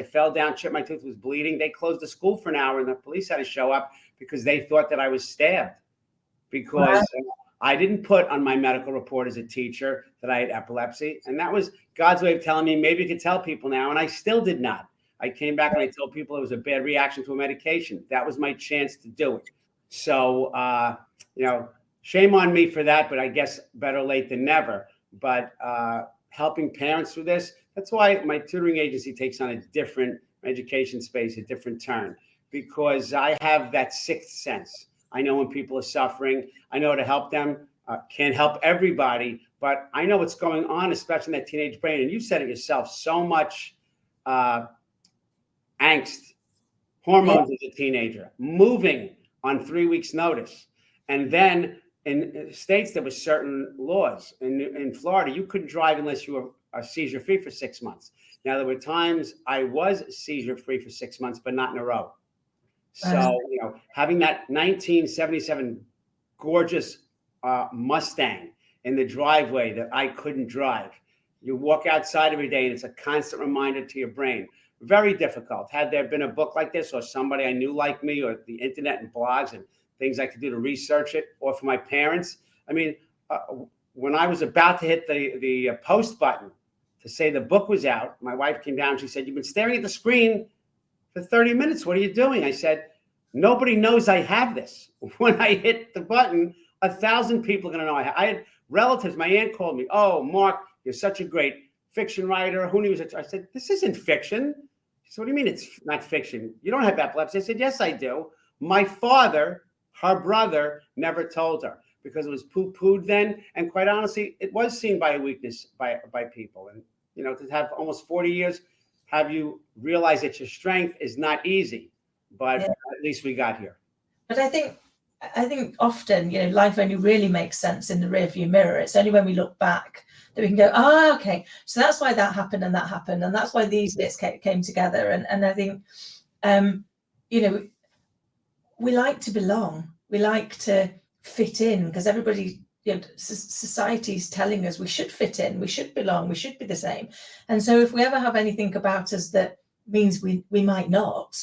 I fell down, chipped my tooth, was bleeding. They closed the school for an hour and the police had to show up because they thought that I was stabbed because I didn't put on my medical report as a teacher that I had epilepsy. And that was God's way of telling me, maybe you could tell people now. And I still did not. I came back and I told people it was a bad reaction to a medication. That was my chance to do it. So, shame on me for that, but I guess better late than never. But helping parents through this, that's why my tutoring agency takes on a different education space, a different turn, because I have that sixth sense. I know when people are suffering. I know how to help them. Can't help everybody, but I know what's going on, especially in that teenage brain. And you said it yourself, so much angst, hormones as a teenager, moving on 3 weeks' notice. And then in states, there were certain laws. In Florida, you couldn't drive unless you were seizure-free for 6 months. Now, there were times I was seizure-free for 6 months, but not in a row. So, having that 1977 gorgeous Mustang in the driveway that I couldn't drive. You walk outside every day and it's a constant reminder to your brain. Very difficult. Had there been a book like this or somebody I knew like me or the internet and blogs and things I could do to research it, or for my parents. I mean, when I was about to hit the post button to say the book was out, my wife came down and she said, "You've been staring at the screen for 30 minutes. What are you doing?" I said, "Nobody knows I have this." When I hit the button, 1,000 people are going to know I had relatives. My aunt called me. "Oh, Mark, you're such a great fiction writer. Who knew?" I said, "This isn't fiction." She said, "What do you mean it's not fiction? You don't have epilepsy." I said, "Yes, I do." My father, her brother, never told her because it was poo-pooed then. And quite honestly, it was seen by a weakness by people. And, to have almost 40 years, have you realize that your strength is not easy, but at least we got here. But I think often, life only really makes sense in the rearview mirror. It's only when we look back that we can go, okay, so that's why that happened and that happened. And that's why these bits came together. And I think, we like to belong. We like to fit in because everybody, society's telling us we should fit in, we should belong, we should be the same. And so if we ever have anything about us that means we might not,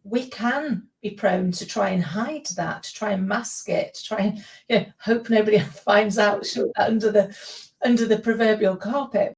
we can be prone to try and hide that, to try and mask it, to try and hope nobody finds out under the proverbial carpet.